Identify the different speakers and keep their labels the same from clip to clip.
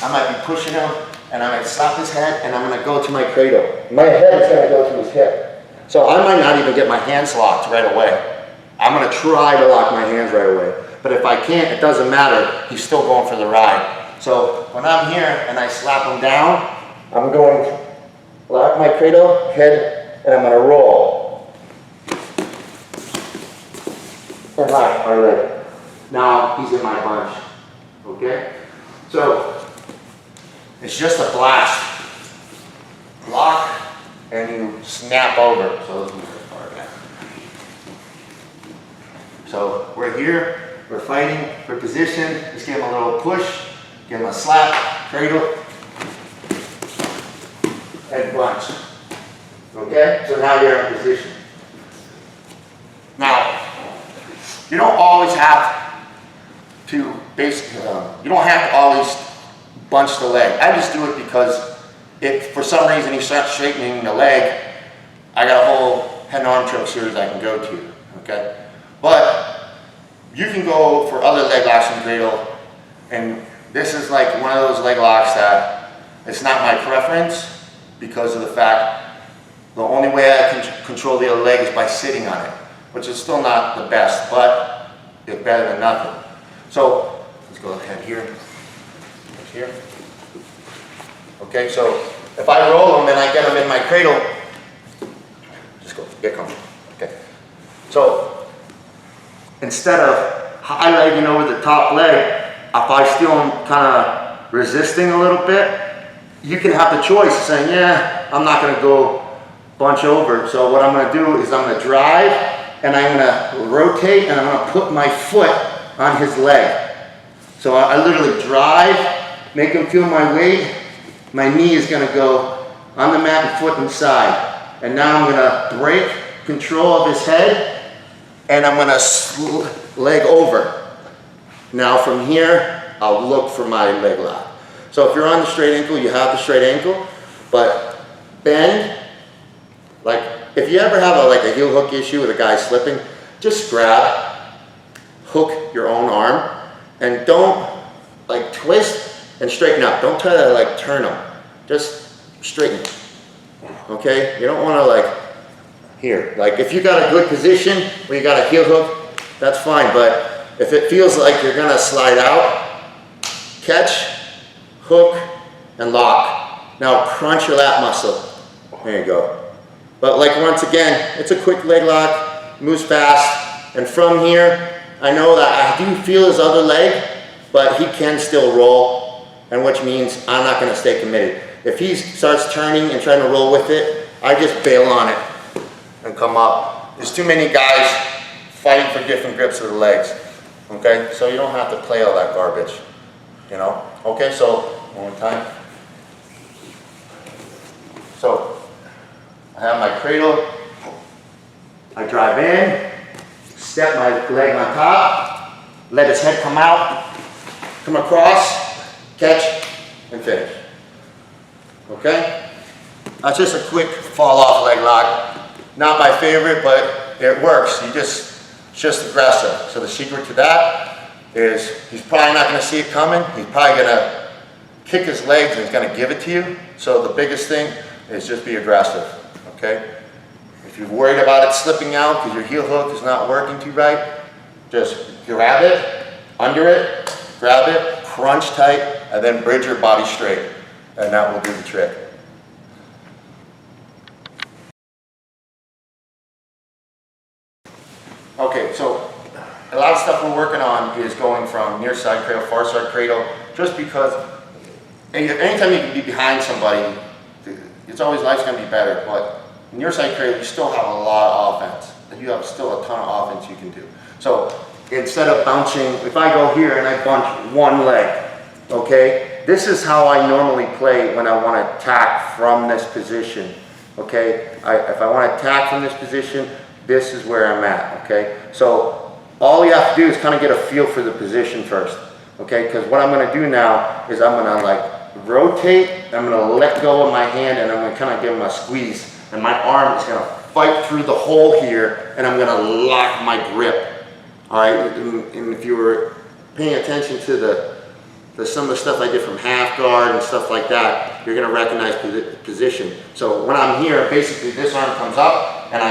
Speaker 1: I might be pushing him, and I might slap his head, and I'm going to go to my cradle. My head is going to go to his hip. So I might not even get my hands locked right away. I'm going to try to lock my hands right away. But if I can't, it doesn't matter. He's still going for the ride. So when I'm here and I slap him down, I'm going to lock my cradle, head, and I'm going to roll. And lock my leg. Now he's in my bunch. Okay? So it's just a blast. Lock, and you snap over. So let's move this far back. So we're here, we're fighting, we're positioned. Just give him a little push, give him a slap, cradle, and bunch. Okay? So now you're in position. Now, you don't always have to you don't have to always bunch the leg. I just do it because if for some reason he starts straightening the leg, I got a whole head and arm choke series I can go to. Okay? But you can go for other leg locks in cradle, and this is like one of those leg locks that it's not my preference because of the fact the only way I can control the other leg is by sitting on it, which is still not the best, but it's better than nothing. So let's go ahead here. Here. Okay, so if I roll them and I get them in my cradle, just go, get comfortable. Okay. So instead of highlighting over the top leg, if I still am kind of resisting a little bit, you can have the choice of saying, yeah, I'm not going to go bunch over. So what I'm going to do is I'm going to drive and I'm going to rotate and I'm going to put my foot on his leg. So I literally drive, make him feel my weight. My knee is going to go on the mat and foot inside. And now I'm going to break control of his head and I'm going to leg over. Now from here, I'll look for my leg lock. So if you're on the straight ankle, you have the straight ankle, but bend. Like if you ever have like a heel hook issue with a guy slipping, just grab, hook your own arm, and don't like twist and straighten up. Don't try to like turn them. Just straighten. Okay? You don't want to like here. Like if you got a good position where you got a heel hook, that's fine. But if it feels like you're gonna slide out, catch, hook, and lock. Now crunch your lat muscle. There you go. But like once again, it's a quick leg lock, moves fast, and from here, I know that I do feel his other leg, but he can still roll, and which means I'm not going to stay committed. If he starts turning and trying to roll with it, I just bail on it and come up. There's too many guys fighting for different grips of the legs, okay? So you don't have to play all that garbage, you know? Okay, so one more time. So I have my cradle, I drive in, step my leg on top, let his head come out, come across, catch, and finish. Okay? That's just a quick fall off leg lock. Not my favorite, but it works. It's just aggressive. So the secret to that is he's probably not going to see it coming. He's probably going to kick his legs and he's going to give it to you. So the biggest thing is just be aggressive. Okay? If you're worried about it slipping out because your heel hook is not working too right, just grab it, under it, grab it, crunch tight, and then bridge your body straight. And that will do the trick. Okay, so a lot of stuff we're working on is going from near side cradle, far side cradle, just because anytime you can be behind somebody, it's always life's going to be better, but near side cradle, you still have a lot of offense. You have still a ton of offense you can do. So instead of bouncing, if I go here and I bunch one leg, okay, this is how I normally play when I want to attack from this position. Okay, if I want to attack from this position, this is where I'm at. Okay, so all you have to do is kind of get a feel for the position first. Okay, because what I'm going to do now is I'm going to like rotate, I'm going to let go of my hand, and I'm going to kind of give him a squeeze. And my arm is going to fight through the hole here, and I'm going to lock my grip. All right, and if you were paying attention to some of the stuff I did from half guard and stuff like that, you're gonna recognize position. So when I'm here, basically this arm comes up and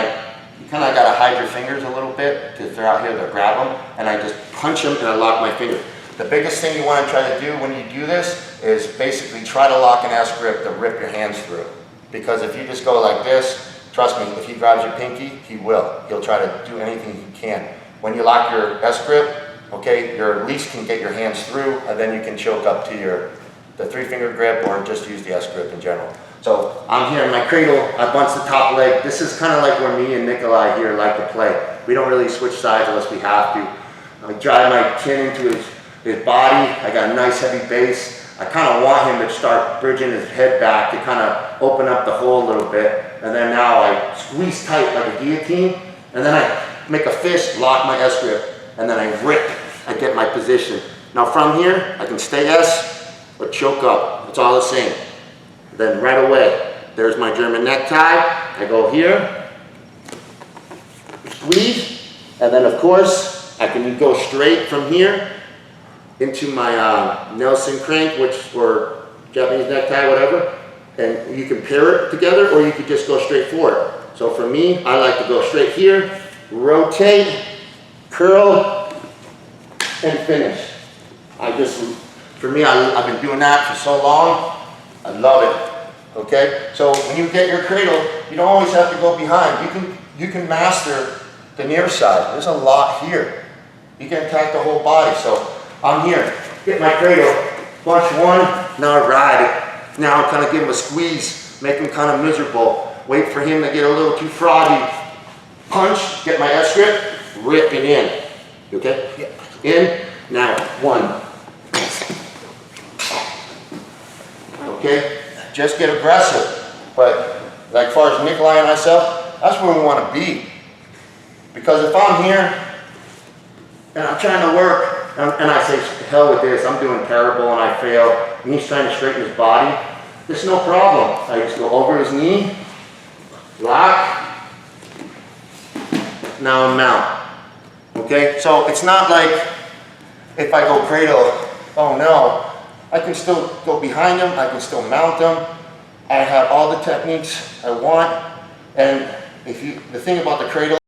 Speaker 1: you kind of gotta hide your fingers a little bit because they're out here to grab them, and I just punch them and I lock my fingers. The biggest thing you want to try to do when you do this is basically try to lock an S grip to rip your hands through. Because if you just go like this, trust me, if he grabs your pinky, he will. He'll try to do anything he can. When you lock your S grip, okay, your release can get your hands through, and then you can choke up to the 3-finger grip or just use the S grip in general. So I'm here in my cradle, I bunch the top leg. This is kind of like where me and Nikolai here like to play. We don't really switch sides unless we have to. I drive my chin into his body. I got a nice heavy base. I kind of want him to start bridging his head back to kind of open up the hole a little bit. And then now I squeeze tight like a guillotine. And then I make a fist, lock my S grip. And then I rip. I get my position. Now from here, I can stay S or choke up. It's all the same. Then right away, there's my German necktie. I go here, squeeze. And then of course, I can go straight from here into my Nelson crank, or Japanese necktie, whatever, and you can pair it together, or you could just go straight forward. So for me, I like to go straight here, rotate, curl, and finish. For me, I've been doing that for so long, I love it, okay? So when you get your cradle, you don't always have to go behind. You can master the near side. There's a lot here. You can attack the whole body. So I'm here, get my cradle, punch one, now I ride it. Now I kind of give him a squeeze, make him kind of miserable, wait for him to get a little too froggy. Punch, get my S grip, rip it in. Okay? In, now, one. Okay? Just get aggressive. But like far as Nikolai and myself, that's where we want to be. Because if I'm here and I'm trying to work, and I say, hell with this, I'm doing terrible and I fail, and he's trying to straighten his body, there's no problem. I just go over his knee, lock, now mount. Okay? So it's not like if I go cradle, oh no, I can still go behind him, I can still mount him, I have all the techniques I want, and the thing about the cradle